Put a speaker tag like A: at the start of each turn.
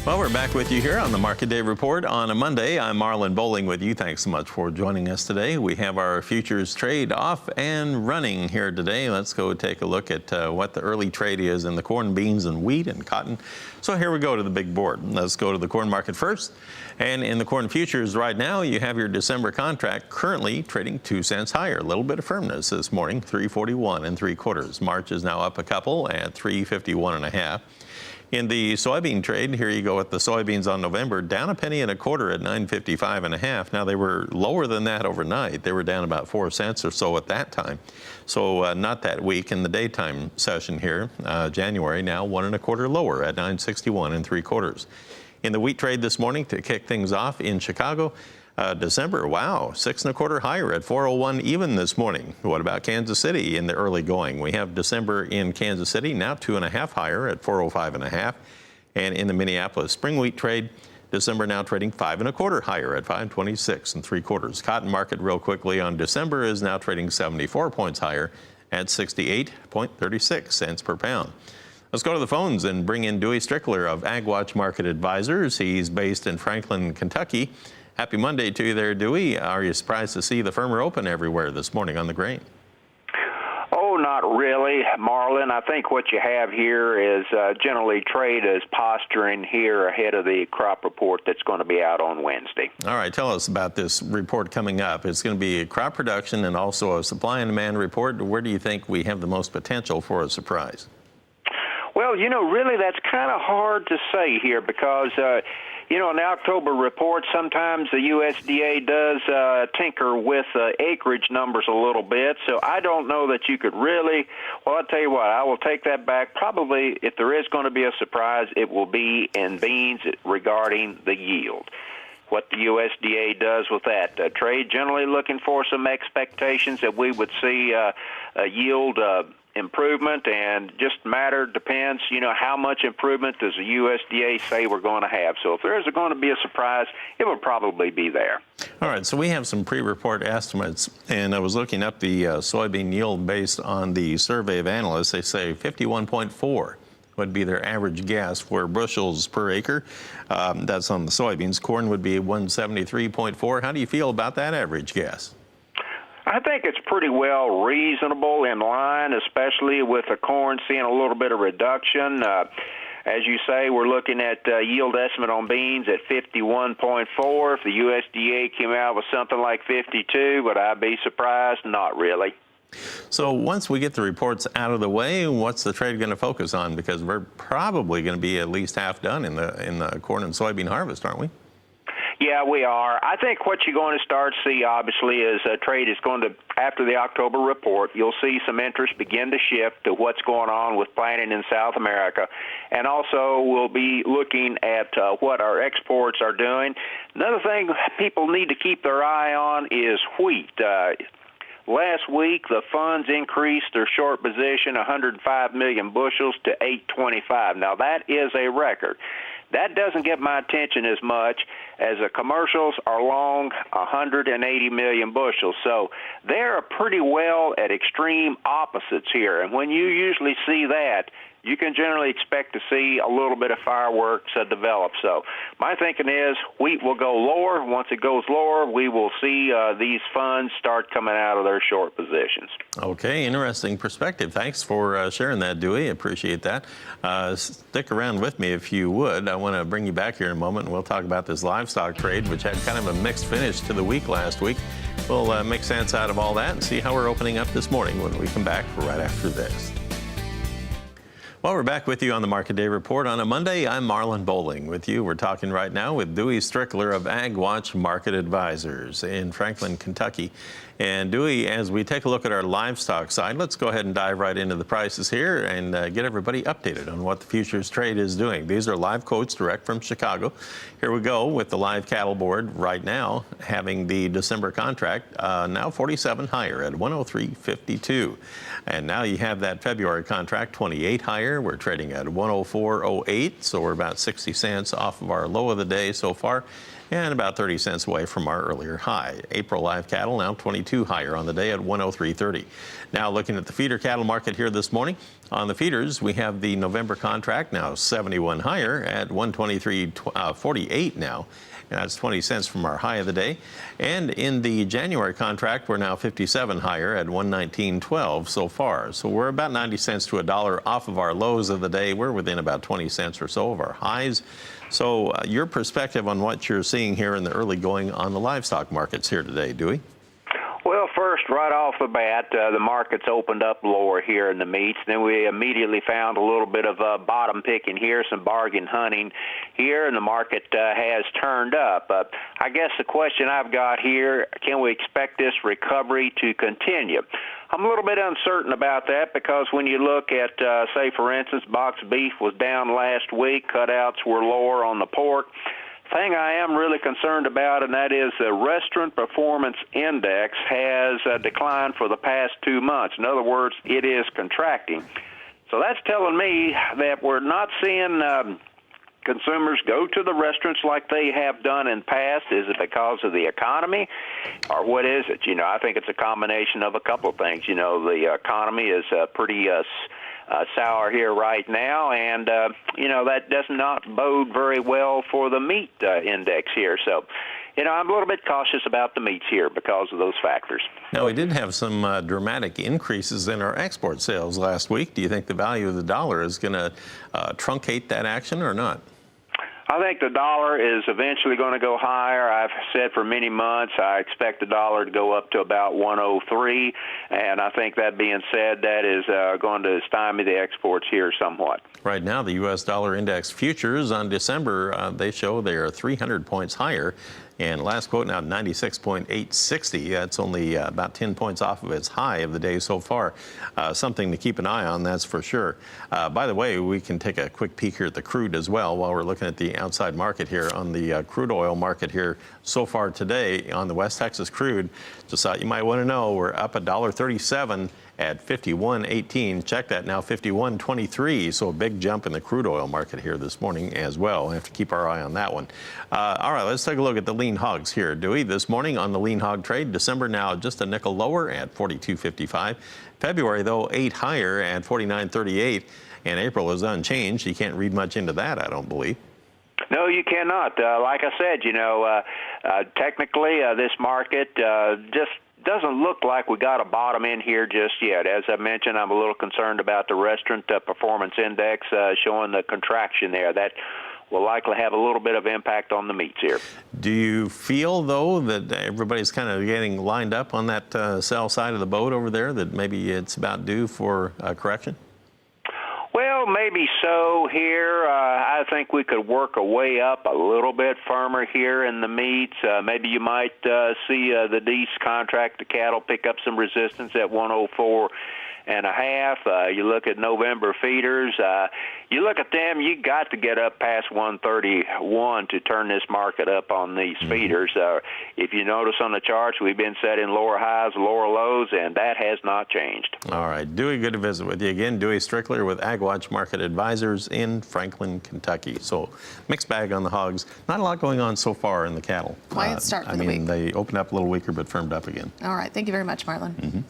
A: Well, we're back with you here on the Market Day Report on a Monday. I'm Marlon Bowling with you. Thanks so much for joining us today. We have our futures trade off and running here today. Let's go take a look at what the early trade is in the corn, beans, and wheat and cotton. So here we go to the big board. Let's go to the corn market first. And in the corn futures right now, you have your December contract currently trading 2 cents higher. A little bit of firmness this morning, 341 3/4. March is now up a couple at 351 1/2. In the soybean trade, here you go with the soybeans on November, down 1 1/4 at 955 1/2. Now they were lower than that overnight. They were down about 4 cents or so at that time. So not that weak in the daytime session here. January now 1 1/4 lower at 961 3/4. In the wheat trade this morning to kick things off in Chicago, December, wow, 6 1/4 higher at 401 even this morning. What about Kansas City in the early going? We have December in Kansas City now 2 1/2 higher at 405 1/2. And in the Minneapolis spring wheat trade, December now trading 5 1/4 higher at 526 3/4. Cotton market real quickly on December is now trading 74 points higher at 68.36 cents per pound. Let's go to the phones and bring in Dewey Strickler of AgWatch Market Advisors. He's based in Franklin, Kentucky. Happy Monday to you there, Dewey. Are you surprised to see the firmer open everywhere this morning on the grain?
B: Oh, not really, Marlon. I think what you have here is generally trade is posturing here ahead of the crop report that's going to be out on Wednesday.
A: All right, tell us about this report coming up. It's going to be crop production and also a supply and demand report. Where do you think we have the most potential for a surprise?
B: Well, really that's kind of hard to say here because in the October report, sometimes the USDA does tinker with acreage numbers a little bit, so I don't know that you could really, well, I'll tell you what, I will take that back. Probably, if there is going to be a surprise, it will be in beans regarding the yield. What the USDA does with that. Trade generally looking for some expectations that we would see a yield improvement, and just depends, how much improvement does the USDA say we're going to have. So if there is going to be a surprise, it would probably be there.
A: All right, so we have some pre-report estimates, and I was looking up the soybean yield based on the survey of analysts. They say 51.4 would be their average guess for bushels per acre. That's on the soybeans. Corn would be 173.4. How do you feel about that average guess?
B: I think it's pretty well reasonable in line, especially with the corn seeing a little bit of reduction. As you say, we're looking at yield estimate on beans at 51.4. If the USDA came out with something like 52, would I be surprised? Not really.
A: So once we get the reports out of the way, what's the trade going to focus on? Because we're probably going to be at least half done in the corn and soybean harvest, aren't we?
B: Yeah, we are. I think what you're going to start to see, obviously, is trade is going to, after the October report, you'll see some interest begin to shift to what's going on with planting in South America. And also, we'll be looking at what our exports are doing. Another thing people need to keep their eye on is wheat. Last week, the funds increased their short position 105 million bushels to 825. Now, that is a record. That doesn't get my attention as much as the commercials are long 180 million bushels. So they're pretty well at extreme opposites here. And when you usually see that, you can generally expect to see a little bit of fireworks develop. So my thinking is wheat will go lower. Once it goes lower, we will see these funds start coming out of their short positions.
A: Okay, interesting perspective. Thanks for sharing that, Dewey. Appreciate that. Stick around with me if you would. I want to bring you back here in a moment, and we'll talk about this livestock trade, which had kind of a mixed finish to the week last week. We'll make sense out of all that and see how we're opening up this morning when we come back right after this. Well, we're back with you on the Market Day Report on a Monday. I'm Marlon Bowling with you. We're talking right now with Dewey Strickler of AgWatch Market Advisors in Franklin, Kentucky. And Dewey, as we take a look at our livestock side, let's go ahead and dive right into the prices here and get everybody updated on what the futures trade is doing. These are live quotes direct from Chicago. Here we go with the live cattle board right now, having the December contract now 47 higher at 103.52. And now you have that February contract 28 higher. We're trading at 104.08, so we're about 60 cents off of our low of the day so far, and about 30 cents away from our earlier high. April live cattle now 22 higher on the day at 103.30. Now looking at the feeder cattle market here this morning, On the feeders, we have the November contract now 71 higher at 123.48 now. And that's 20 cents from our high of the day. And in the January contract, we're now 57 higher at 119.12 so far. So we're about 90 cents to a dollar off of our lows of the day. We're within about 20 cents or so of our highs. So your perspective on what you're seeing here in the early going on the livestock markets here today, Dewey?
B: Well, first, right off the bat, the market's opened up lower here in the meats. Then we immediately found a little bit of bottom picking here, some bargain hunting here, and the market has turned up. I guess the question I've got here, can we expect this recovery to continue? I'm a little bit uncertain about that because when you look at, say, for instance, boxed beef was down last week, cutouts were lower on the pork. Thing I am really concerned about, and that is the Restaurant Performance Index has declined for the past 2 months. In other words, it is contracting. So that's telling me that we're not seeing consumers go to the restaurants like they have done in the past. Is it because of the economy, or what is it? I think it's a combination of a couple of things. The economy is pretty sour here right now, and that does not bode very well for the meat index here. So, I'm a little bit cautious about the meats here because of those factors.
A: Now, we did have some dramatic increases in our export sales last week. Do you think the value of the dollar is going to truncate that action or not?
B: I think the dollar is eventually going to go higher. I've said for many months I expect the dollar to go up to about 103, and I think that being said, that is going to stymie the exports here somewhat.
A: Right now, the U.S. dollar index futures on December, they show they are 300 points higher. And last quote now, 96.860. That's only about 10 points off of its high of the day so far. Something to keep an eye on, that's for sure. By the way, we can take a quick peek here at the crude as well while we're looking at the outside market here on the crude oil market here so far today on the West Texas crude. Just thought you might want to know we're up $1.37 at 51.18. Check that now, 51.23. So a big jump in the crude oil market here this morning as well. We have to keep our eye on that one. All right, let's take a look at the lean hogs here, Dewey. This morning on the lean hog trade, December now just a nickel lower at 42.55. February, though, 8 higher at 49.38. And April is unchanged. You can't read much into that, I don't believe.
B: No, you cannot. Like I said, technically this market just doesn't look like we got a bottom in here just yet. As I mentioned, I'm a little concerned about the Restaurant Performance Index showing the contraction there. That will likely have a little bit of impact on the meats here.
A: Do you feel, though, that everybody's kind of getting lined up on that sell side of the boat over there, that maybe it's about due for a correction?
B: Well, maybe so here. I think we could work our way up a little bit firmer here in the meats. Maybe you might see the Deese contract, the cattle, pick up some resistance at 104.5. You look at November feeders. You look at them, you got to get up past 131 to turn this market up on these feeders. If you notice on the charts, we've been setting lower highs, lower lows, and that has not changed.
A: All right, Dewey, good to visit with you again. Dewey Strickler with AgWatch Market Advisors in Franklin, Kentucky. So mixed bag on the hogs. Not a lot going on so far in the cattle.
C: Quiet start for the week.
A: They opened up a little weaker but firmed up again.
C: All right, thank you very much, Marlon.